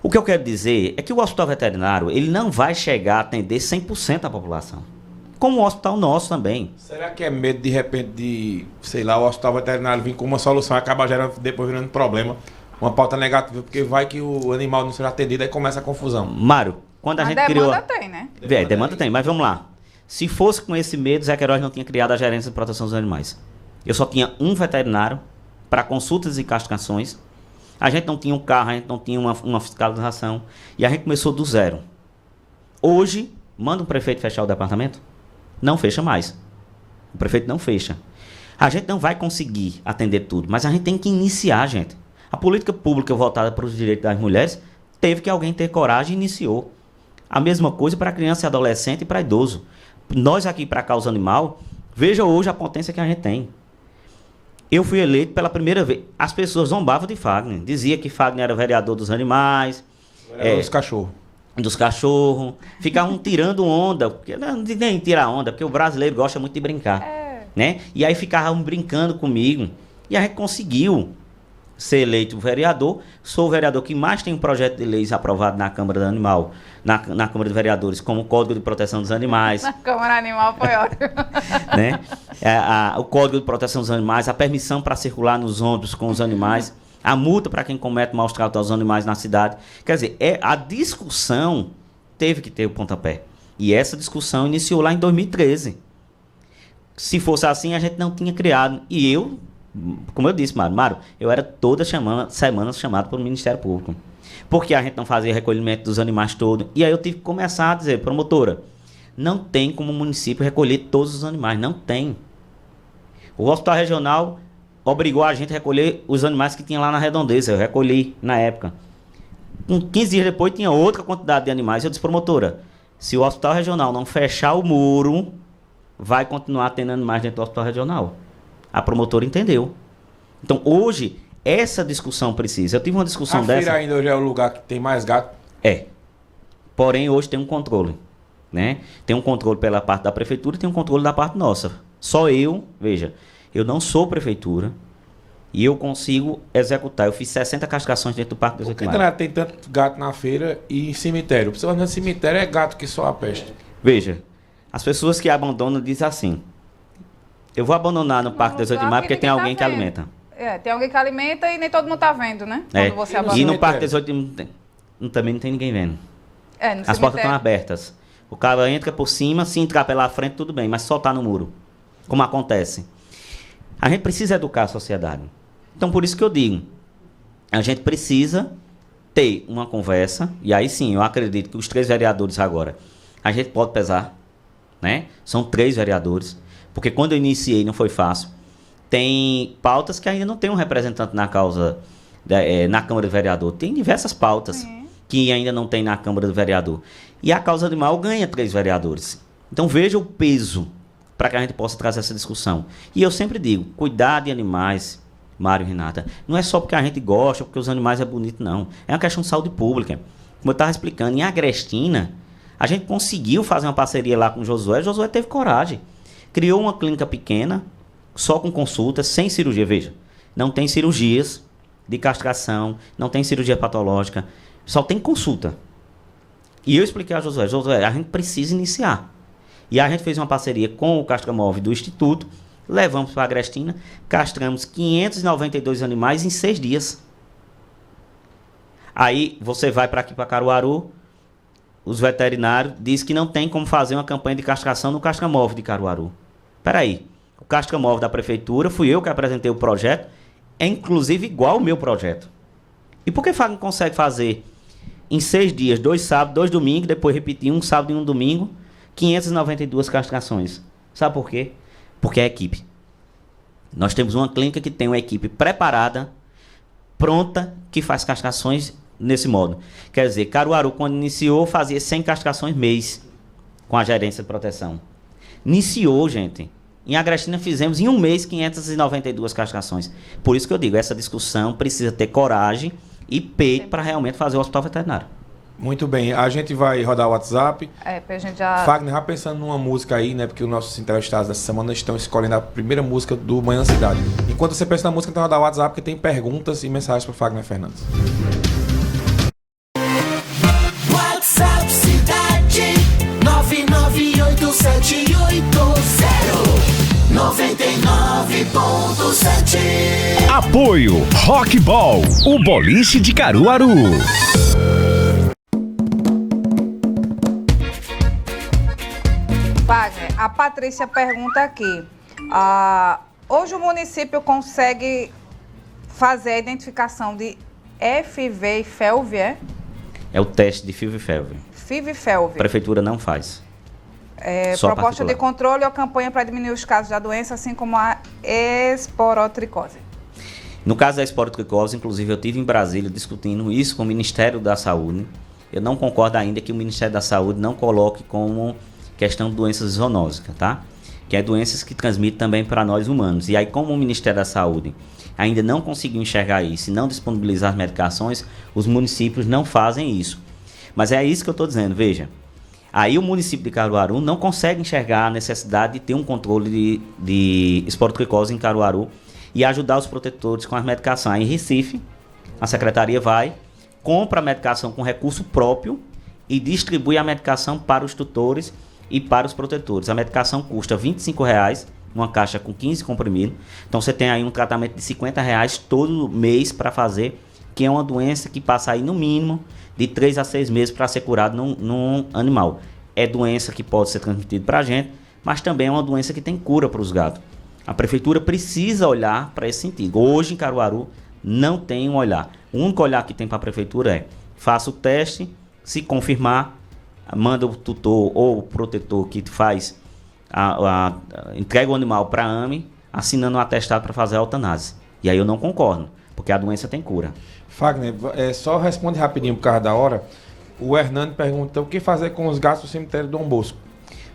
[SPEAKER 4] O que eu quero dizer é que o hospital veterinário, ele não vai chegar a atender 100% da população. Como o hospital nosso também.
[SPEAKER 5] Será que é medo, de repente, de, sei lá, o hospital veterinário vir com uma solução e acaba depois virando problema, uma pauta negativa, porque vai que o animal não seja atendido e começa a confusão.
[SPEAKER 4] Mário, quando a gente criou...
[SPEAKER 3] Demanda tem, né?
[SPEAKER 4] Demanda tem, mas vamos lá. Se fosse com esse medo, Zé Queiroz não tinha criado a Gerência de Proteção dos Animais. Eu só tinha um veterinário para consultas e castrações. A gente não tinha um carro, a gente não tinha uma fiscalização. E a gente começou do zero. Hoje, manda o prefeito fechar o departamento? Não fecha mais. O prefeito não fecha. A gente não vai conseguir atender tudo, mas a gente tem que iniciar, gente. A política pública voltada para os direitos das mulheres teve que alguém ter coragem e iniciou. A mesma coisa para criança e adolescente e para idoso. Nós aqui para a causa animal, veja hoje a potência que a gente tem. Eu fui eleito pela primeira vez. As pessoas zombavam de Fagner. Dizia que Fagner era vereador dos animais.
[SPEAKER 5] Dos cachorros.
[SPEAKER 4] Dos cachorros. Ficavam tirando onda. Porque, não, nem tirar onda, porque o brasileiro gosta muito de brincar. Né? E aí ficavam brincando comigo. E a gente conseguiu ser eleito vereador. Sou o vereador que mais tem um projeto de leis aprovado na Câmara do Animal, na Câmara de Vereadores, como o Código de Proteção dos Animais.
[SPEAKER 3] Na Câmara Animal foi ótimo.
[SPEAKER 4] Né? O Código de Proteção dos Animais, a permissão para circular nos ônibus com os animais, a multa para quem comete maus tratos aos animais na cidade. Quer dizer, a discussão teve que ter o pontapé. E essa discussão iniciou lá em 2013. Se fosse assim, a gente não tinha criado. E eu, como eu disse, Mário, eu era toda semana chamado pelo Ministério Público. Porque a gente não fazia recolhimento dos animais todos. E aí eu tive que começar a dizer, promotora, não tem como o município recolher todos os animais. Não tem. O Hospital Regional obrigou a gente a recolher os animais que tinha lá na Redondeza. Eu recolhi na época. 15 dias depois tinha outra quantidade de animais. Eu disse, promotora, se o Hospital Regional não fechar o muro, vai continuar tendo animais dentro do Hospital Regional. A promotora entendeu. Então, hoje, essa discussão precisa. Eu tive uma discussão dessa... A
[SPEAKER 5] feira ainda hoje é o lugar que tem mais gato?
[SPEAKER 4] É. Porém, hoje tem um controle. Né? Tem um controle pela parte da prefeitura e tem um controle da parte nossa. Só eu, veja, eu não sou prefeitura e eu consigo executar. Eu fiz 60 castrações dentro do Parque dos
[SPEAKER 5] Por que tem tanto gato na feira e em cemitério? O problema do cemitério é gato que só a peste.
[SPEAKER 4] Veja, as pessoas que abandonam dizem assim, eu vou abandonar no Parque dos Animais porque tem alguém que alimenta.
[SPEAKER 3] Tem alguém que alimenta e nem todo mundo tá vendo, né? Quando você abandona.
[SPEAKER 4] E no Parque dos Animais também não tem ninguém vendo. As portas estão abertas. O cara entra por cima, se entrar pela frente, tudo bem, mas só tá no muro. Como acontece. A gente precisa educar a sociedade. Então, por isso que eu digo, a gente precisa ter uma conversa, e aí sim, eu acredito que os 3 vereadores agora, a gente pode pesar, né? São 3 vereadores, porque quando eu iniciei não foi fácil. Tem pautas que ainda não tem um representante na causa, na Câmara do Vereador. Tem diversas pautas que ainda não tem na Câmara do Vereador. E a causa animal ganha 3 vereadores. Então veja o peso para que a gente possa trazer essa discussão. E eu sempre digo, cuidar de animais, Mário e Renata, não é só porque a gente gosta, porque os animais é bonito, não. É uma questão de saúde pública. Como eu estava explicando, em Agrestina, a gente conseguiu fazer uma parceria lá com o Josué. O Josué teve coragem. Criou uma clínica pequena, só com consultas, sem cirurgia. Veja, não tem cirurgias de castração, não tem cirurgia patológica, só tem consulta. E eu expliquei a Josué, a gente precisa iniciar. E a gente fez uma parceria com o Castramóvel do Instituto, levamos para a Agrestina, castramos 592 animais em 6 dias. Aí você vai para aqui para Caruaru, os veterinários dizem que não tem como fazer uma campanha de castração no Castramóvel de Caruaru. Peraí, o Castramóvel da prefeitura, fui eu que apresentei o projeto, é inclusive igual ao meu projeto. E por que Fagner consegue fazer em 6 dias, 2 sábados, 2 domingos, depois repetir um sábado e um domingo, 592 castrações? Sabe por quê? Porque é equipe. Nós temos uma clínica que tem uma equipe preparada, pronta, que faz castrações nesse modo. Quer dizer, Caruaru, quando iniciou, fazia 100 castrações mês com a gerência de proteção. Iniciou, gente. Em Agrestina fizemos em um mês 592 castrações. Por isso que eu digo, essa discussão precisa ter coragem e peito para realmente fazer o hospital veterinário.
[SPEAKER 5] Muito bem, a gente vai rodar o WhatsApp.
[SPEAKER 3] Pra gente já...
[SPEAKER 5] Fagner, já pensando numa música aí, né? Porque os nossos entrevistados dessa semana estão escolhendo a primeira música do Manhã na Cidade. Enquanto você pensa na música, então rodar o WhatsApp, que tem perguntas e mensagens para Fagner Fernandes.
[SPEAKER 6] WhatsApp Cidade 9987099.7.
[SPEAKER 1] Apoio Rockball, o boliche de Caruaru.
[SPEAKER 3] Fagner, a Patrícia pergunta aqui. Hoje o município consegue fazer a identificação de FV e FeLV, é?
[SPEAKER 4] É o teste de FIV e FeLV.
[SPEAKER 3] FIV e FeLV.
[SPEAKER 4] A prefeitura não faz. Só
[SPEAKER 3] proposta
[SPEAKER 4] particular.
[SPEAKER 3] de controle ou campanha para diminuir os casos da doença, assim como a esporotricose.
[SPEAKER 4] No caso da esporotricose, inclusive eu estive em Brasília discutindo isso com o Ministério da Saúde. Eu não concordo ainda que o Ministério da Saúde não coloque como questão de doenças zoonósicas, tá? Que é doenças que transmitem também para nós humanos. E aí, como o Ministério da Saúde ainda não conseguiu enxergar isso e não disponibilizar as medicações, os municípios não fazem isso. Mas é isso que eu estou dizendo, veja. Aí o município de Caruaru não consegue enxergar a necessidade de ter um controle de esporotricose em Caruaru e ajudar os protetores com as medicações. Aí em Recife, a secretaria vai, compra a medicação com recurso próprio e distribui a medicação para os tutores e para os protetores. A medicação custa R$ 25,00, uma caixa com 15 comprimidos. Então você tem aí um tratamento de R$ 50,00 todo mês para fazer, que é uma doença que passa aí no mínimo de 3 a 6 meses para ser curado num animal. É doença que pode ser transmitida para a gente, mas também é uma doença que tem cura para os gatos. A prefeitura precisa olhar para esse sentido. Hoje em Caruaru não tem um olhar. O único olhar que tem para a prefeitura é: faça o teste, se confirmar, manda o tutor ou o protetor que faz, entrega o animal para a AME, assinando um atestado para fazer a eutanásia. E aí eu não concordo, porque a doença tem cura.
[SPEAKER 5] Fagner, só responde rapidinho por causa da hora. O Hernando pergunta o que fazer com os gatos do cemitério Dom Bosco.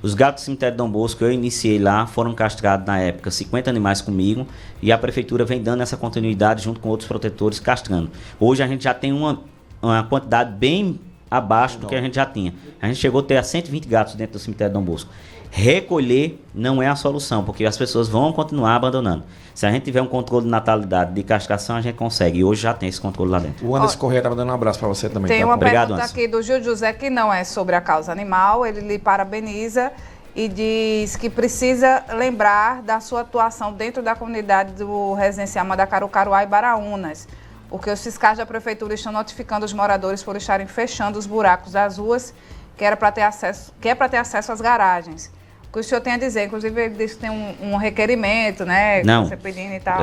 [SPEAKER 4] Os gatos do cemitério Dom Bosco, eu iniciei lá, foram castrados na época 50 animais comigo, e a prefeitura vem dando essa continuidade junto com outros protetores castrando. Hoje a gente já tem uma quantidade bem abaixo do que a gente já tinha. A gente chegou a ter 120 gatos dentro do cemitério Dom Bosco. Recolher não é a solução, porque as pessoas vão continuar abandonando. Se a gente tiver um controle de natalidade, de castração, a gente consegue. E hoje já tem esse controle lá dentro.
[SPEAKER 5] O Anderson Corrêa estava dando um abraço para você também.
[SPEAKER 3] Tem
[SPEAKER 5] tá?
[SPEAKER 3] uma
[SPEAKER 4] Obrigado,
[SPEAKER 3] pergunta
[SPEAKER 4] Anderson.
[SPEAKER 3] aqui do Gil José, que não é sobre a causa animal. Ele lhe parabeniza e diz que precisa lembrar da sua atuação dentro da comunidade do residencial Mandacaru, Caruá e Baraunas, porque os fiscais da prefeitura estão notificando os moradores por estarem fechando os buracos das ruas que é para ter acesso às garagens. O que o senhor tem a dizer? Inclusive, ele disse que tem um requerimento, né?
[SPEAKER 4] Não.
[SPEAKER 3] Você pedindo e tal.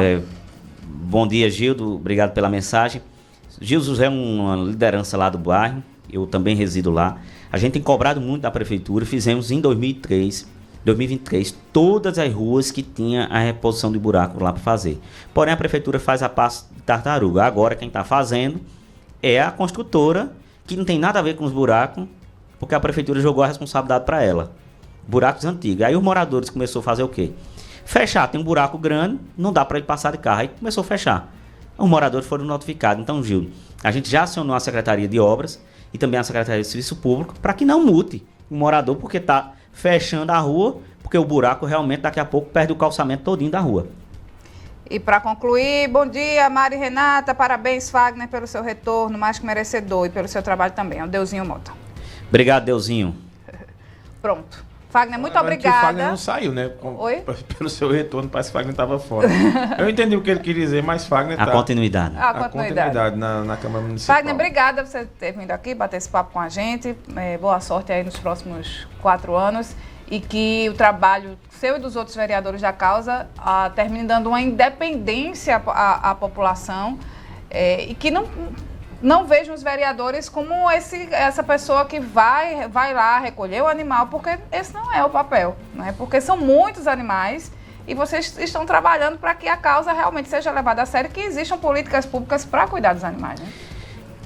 [SPEAKER 4] Bom dia, Gildo. Obrigado pela mensagem. Gildo José é uma liderança lá do bairro. Eu também resido lá. A gente tem cobrado muito da prefeitura. Fizemos em 2023, todas as ruas que tinha a reposição de buraco lá para fazer. Porém, a prefeitura faz a passo de tartaruga. Agora, quem está fazendo é a construtora, que não tem nada a ver com os buracos, porque a prefeitura jogou a responsabilidade para ela. Buracos antigos. Aí os moradores começaram a fazer o quê? Fechar. Tem um buraco grande, não dá para ele passar de carro. Aí começou a fechar. Os moradores foram notificados. Então, Gil, a gente já acionou a Secretaria de Obras e também a Secretaria de Serviço Público para que não mute o morador, porque está fechando a rua, porque o buraco realmente daqui a pouco perde o calçamento todinho da rua.
[SPEAKER 3] E para concluir, bom dia, Mari Renata. Parabéns, Fagner, pelo seu retorno, mais que merecedor, e pelo seu trabalho também. É o Deusinho Mota.
[SPEAKER 4] Obrigado, Deusinho.
[SPEAKER 3] Pronto. Fagner, muito
[SPEAKER 5] Agora
[SPEAKER 3] obrigada.
[SPEAKER 5] Que o Fagner não saiu, né?
[SPEAKER 3] Oi?
[SPEAKER 5] Pelo seu retorno, parece que o Fagner estava fora. Eu entendi o que ele queria dizer, mas Fagner
[SPEAKER 4] A continuidade.
[SPEAKER 3] A
[SPEAKER 5] A
[SPEAKER 3] continuidade.
[SPEAKER 5] continuidade na Câmara Municipal.
[SPEAKER 3] Fagner, obrigada por você ter vindo aqui, bater esse papo com a gente. Boa sorte aí nos próximos 4 anos. E que o trabalho seu e dos outros vereadores da causa termine dando uma independência à população. E que não vejam os vereadores como essa pessoa que vai lá recolher o animal, porque esse não é o papel, né? Porque são muitos animais e vocês estão trabalhando para que a causa realmente seja levada a sério, que existam políticas públicas para cuidar dos animais, né?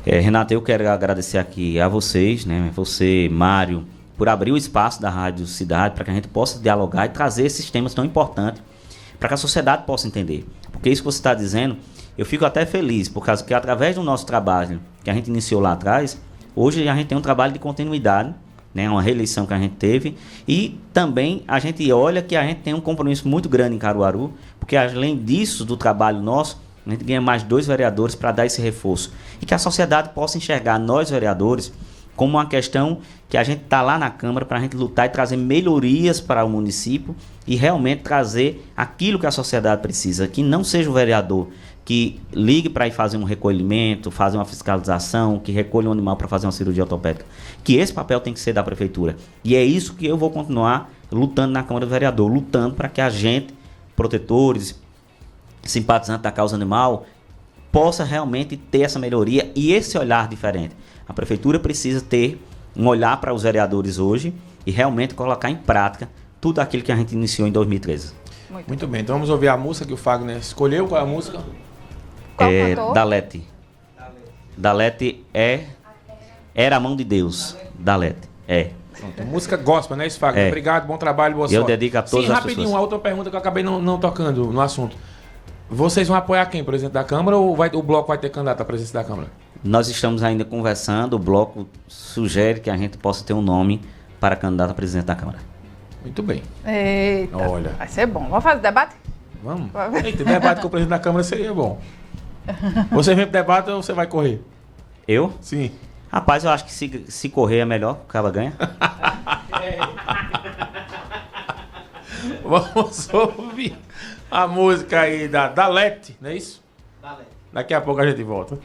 [SPEAKER 4] Renata, eu quero agradecer aqui a vocês, né? Você, Mário, por abrir o espaço da Rádio Cidade para que a gente possa dialogar e trazer esses temas tão importantes para que a sociedade possa entender. Porque isso que você está dizendo, eu fico até feliz, por causa que através do nosso trabalho que a gente iniciou lá atrás, hoje a gente tem um trabalho de continuidade, né, uma reeleição que a gente teve, e também a gente olha que a gente tem um compromisso muito grande em Caruaru, porque além disso, do trabalho nosso, a gente ganha mais 2 vereadores para dar esse reforço. E que a sociedade possa enxergar nós, vereadores, como uma questão que a gente está lá na Câmara para a gente lutar e trazer melhorias para o município e realmente trazer aquilo que a sociedade precisa, que não seja o vereador que ligue para ir fazer um recolhimento, fazer uma fiscalização, que recolha um animal para fazer uma cirurgia ortopédica. Que esse papel tem que ser da prefeitura. E é isso que eu vou continuar lutando na Câmara do Vereador, lutando para que a gente, protetores, simpatizantes da causa animal, possa realmente ter essa melhoria e esse olhar diferente. A prefeitura precisa ter um olhar para os vereadores hoje e realmente colocar em prática tudo aquilo que a gente iniciou em 2013.
[SPEAKER 5] Muito bem, então vamos ouvir a música que o Fagner escolheu. Qual é a música?
[SPEAKER 3] Qual cantor?
[SPEAKER 4] Dalete. Dalete era a mão de Deus. Dalete.
[SPEAKER 5] Pronto, música gospel, né, isso, Fagner? Obrigado, bom trabalho, boa
[SPEAKER 4] E eu
[SPEAKER 5] sorte.
[SPEAKER 4] dedico a todas
[SPEAKER 5] Sim,
[SPEAKER 4] as
[SPEAKER 5] rapidinho,
[SPEAKER 4] pessoas.
[SPEAKER 5] uma outra pergunta que eu acabei não tocando no assunto. Vocês vão apoiar quem? Presidente da Câmara ou o bloco vai ter candidato à presidência da Câmara?
[SPEAKER 4] Nós estamos ainda conversando. O bloco sugere que a gente possa ter um nome para candidato a presidente da Câmara.
[SPEAKER 5] Muito bem.
[SPEAKER 3] Eita,
[SPEAKER 5] Olha.
[SPEAKER 3] vai ser bom. Vamos fazer debate?
[SPEAKER 5] Vamos. Eita, debate com o presidente da Câmara seria bom. Você vem pro debate ou você vai correr?
[SPEAKER 4] Eu?
[SPEAKER 5] Sim.
[SPEAKER 4] Rapaz, eu acho que se correr é melhor, o cara ganha.
[SPEAKER 5] Vamos ouvir a música aí da Dalete, não é isso? Dalete. Daqui a pouco a gente volta.